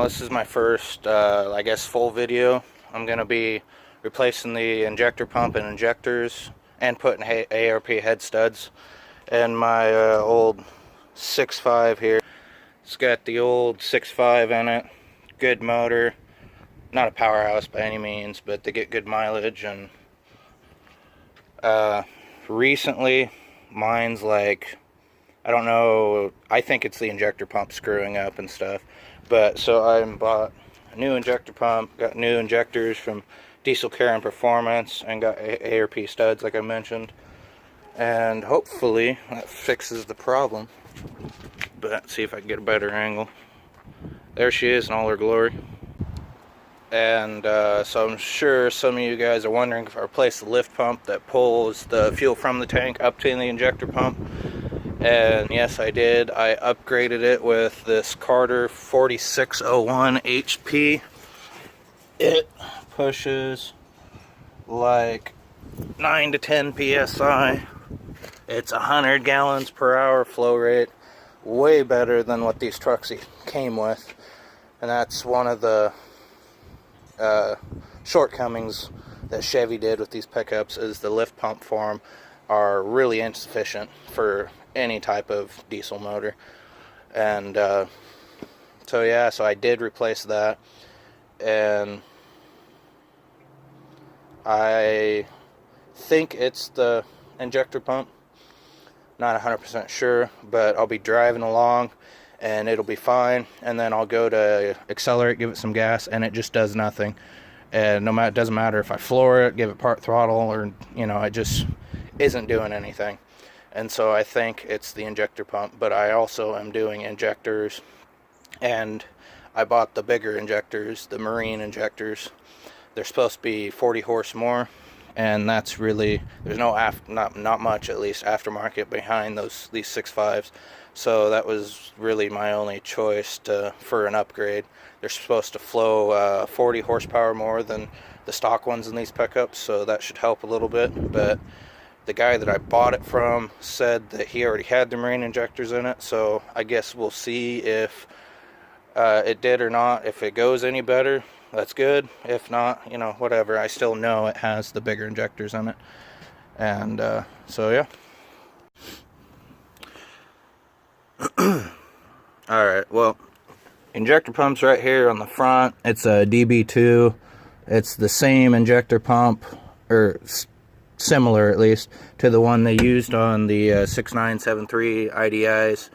this is my first, I guess, full video. I'm going to be replacing the injector pump and injectors and putting ARP head studs in my old 6.5 here. It's got the old 6.5 in it, good motor, not a powerhouse by any means, but they get good mileage. And recently, mine's like, I don't know, I think it's the injector pump screwing up and stuff. But so I bought a new injector pump, got new injectors from Diesel Care and Performance, and got ARP studs like I mentioned. And hopefully that fixes the problem. But let's see if I can get a better angle. There she is in all her glory. And so I'm sure some of you guys are wondering if I replaced the lift pump that pulls the fuel from the tank up to the injector pump. And yes, I did. I upgraded it with this Carter 4601 HP. It pushes like 9 to 10 psi. It's 100 gallons per hour flow rate. Way better than what these trucks came with. And that's one of the shortcomings that Chevy did with these pickups, is the lift pump for them are really insufficient for any type of diesel motor. And so yeah, so I did replace that, and I think it's the injector pump, not 100% sure, but I'll be driving along and it'll be fine, and then I'll go to accelerate, give it some gas, and it just does nothing. And it doesn't matter if I floor it, give it part throttle, or it just isn't doing anything. And so I think it's the injector pump. But I also am doing injectors, and I bought the bigger injectors, the marine injectors. They're supposed to be 40 horse more, and that's really, there's no not much, at least, aftermarket behind these 6.5s. So that was really my only choice for an upgrade. They're supposed to flow 40 horsepower more than the stock ones in these pickups, so that should help a little bit. But the guy that I bought it from said that he already had the marine injectors in it, so I guess we'll see if it did or not. If it goes any better, that's good. If not, whatever. I still know it has the bigger injectors in it. And so yeah. Alright, well, injector pump's right here on the front. It's a DB2. It's the same injector pump, or similar at least, to the one they used on the 6973 IDIs.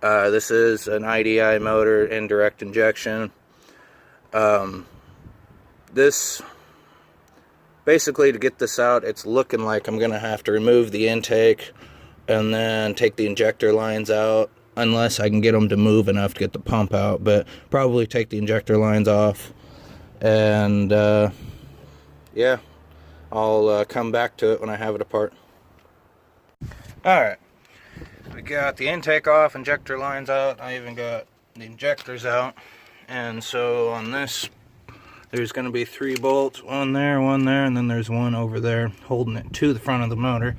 This is an IDI motor, indirect injection. This, basically, to get this out, it's looking like I'm going to have to remove the intake and then take the injector lines out, unless I can get them to move enough to get the pump out. But probably take the injector lines off, and yeah, I'll come back to it when I have it apart. Alright, we got the intake off, injector lines out. I even got the injectors out. And so on this, there's going to be 3 bolts, one there, and then there's one over there holding it to the front of the motor.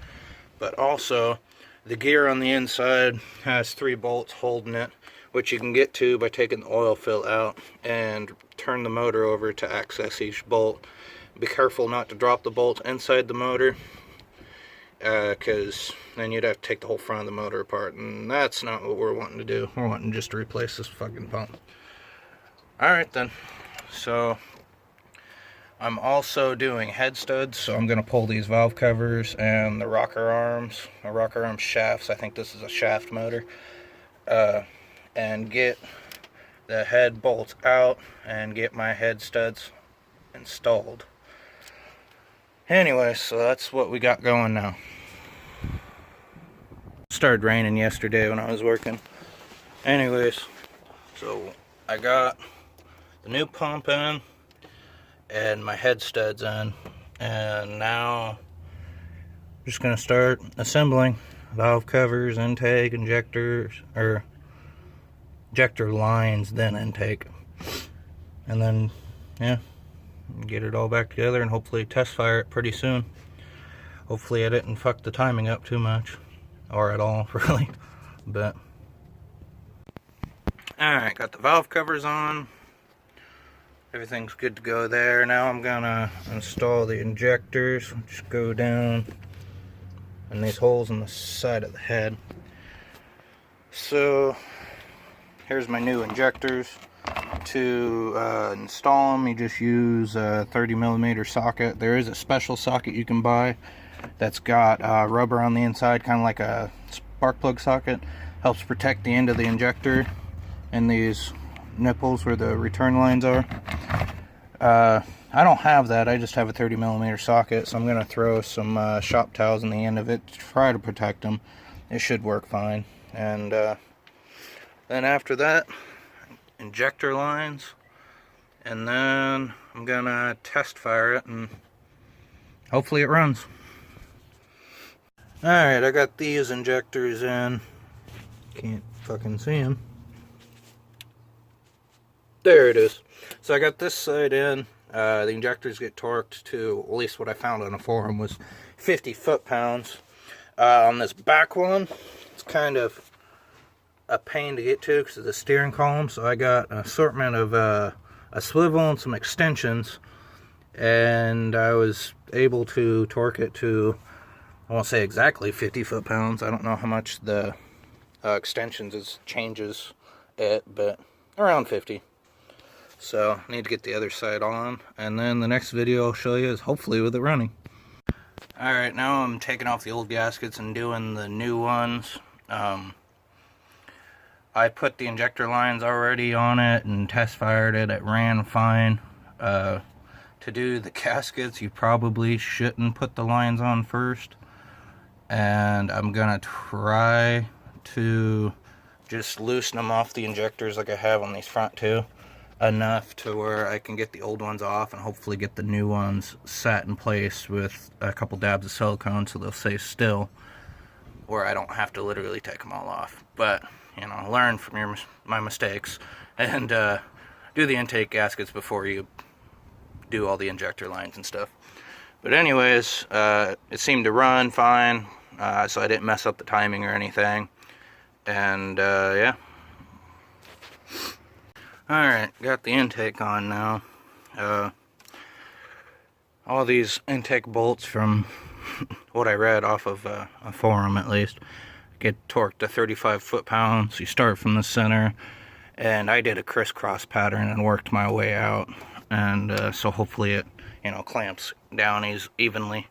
But also, the gear on the inside has 3 bolts holding it, which you can get to by taking the oil fill out and turn the motor over to access each bolt. Be careful not to drop the bolts inside the motor, because then you'd have to take the whole front of the motor apart, and that's not what we're wanting to do. We're wanting just to replace this fucking pump. Alright then, so I'm also doing head studs, so I'm going to pull these valve covers and the rocker arms, shafts, I think this is a shaft motor, and get the head bolts out and get my head studs installed. Anyway, so that's what we got going now. It started raining yesterday when I was working. Anyways, so I got the new pump in and my head studs in, and now I'm just gonna start assembling valve covers, intake, injectors, or injector lines, then intake, and then yeah, get it all back together and hopefully test fire it pretty soon. Hopefully I didn't fuck the timing up too much, or at all, really. But alright, got the valve covers on. everything's good to go there. Now I'm gonna install the injectors, just go down in these holes in the side of the head. So here's my new injectors. To install them, you just use a 30mm socket. There is a special socket you can buy that's got rubber on the inside, kind of like a spark plug socket. Helps protect the end of the injector and these nipples where the return lines are. I don't have that. I just have a 30mm socket, so I'm going to throw some shop towels in the end of it to try to protect them. It should work fine. And then after that, injector lines, and then I'm gonna test fire it and hopefully it runs. Alright, I got these injectors in. Can't fucking see them. There it is. So I got this side in. The injectors get torqued to, at least what I found on a forum, was 50 foot-pounds. On this back one, it's kind of a pain to get to because of the steering column, so I got an assortment of a swivel and some extensions, and I was able to torque it to, I won't say exactly 50 foot-pounds. I don't know how much the extensions changes it, but around 50. So I need to get the other side on, and then the next video I'll show you is hopefully with it running. Alright, now I'm taking off the old gaskets and doing the new ones. I put the injector lines already on it and test fired it. It ran fine. To do the gaskets, you probably shouldn't put the lines on first. And I'm gonna try to just loosen them off the injectors like I have on these front two, enough to where I can get the old ones off and hopefully get the new ones set in place with a couple dabs of silicone so they'll stay still, where I don't have to literally take them all off. But you know, learn from my mistakes, and do the intake gaskets before you do all the injector lines and stuff. But anyways, it seemed to run fine, so I didn't mess up the timing or anything. And yeah. Alright, got the intake on now. All these intake bolts, from what I read off of a forum at least, get torqued to 35 foot-pounds. You start from the center, and I did a crisscross pattern and worked my way out, and so hopefully it, you know, clamps down evenly.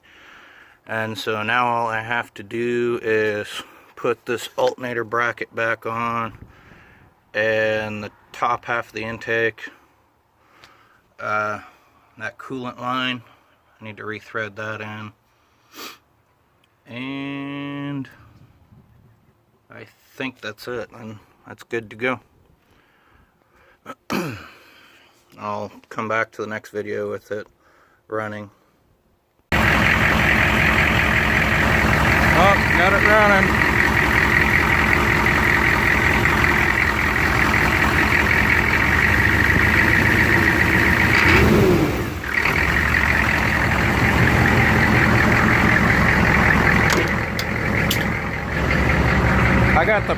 And so now all I have to do is put this alternator bracket back on, and the top half of the intake, that coolant line, I need to rethread that in, and I think that's it, and that's good to go. I'll come back to the next video with it running. Oh, got it running. I got the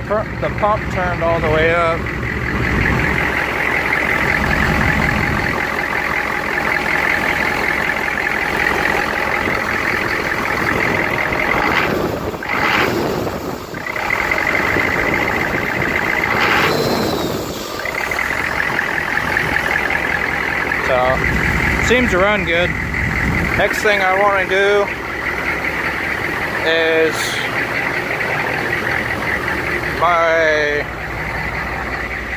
pump turned all the way up. So, seems to run good. Next thing I want to do is I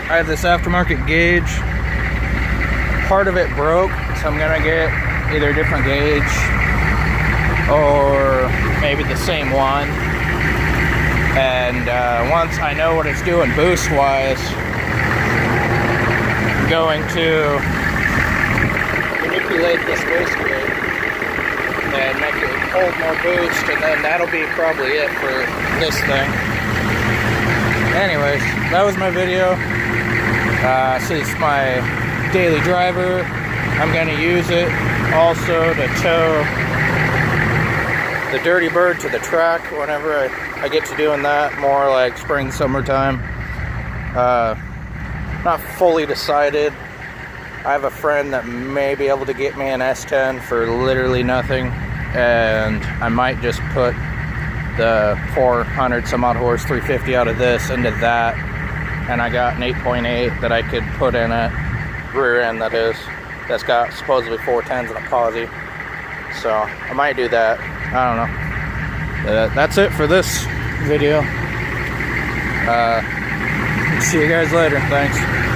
have this aftermarket gauge. Part of it broke, so I'm gonna get either a different gauge or maybe the same one. And once I know what it's doing boost wise, I'm going to manipulate this wastegate and make it hold more boost, and then that'll be probably it for this thing. Anyways, that was my video. This is my daily driver. I'm going to use it also to tow the Dirty Bird to the track whenever I get to doing that, more like spring, summertime. Not fully decided I have a friend that may be able to get me an S10 for literally nothing, and I might just put the 400 some odd horse 350 out of this into that, and I got an 8.8 that I could put in it, rear end that is, that's got supposedly 410s and a posi. So I might do that. I don't know. That's it for this video. See you guys later. Thanks.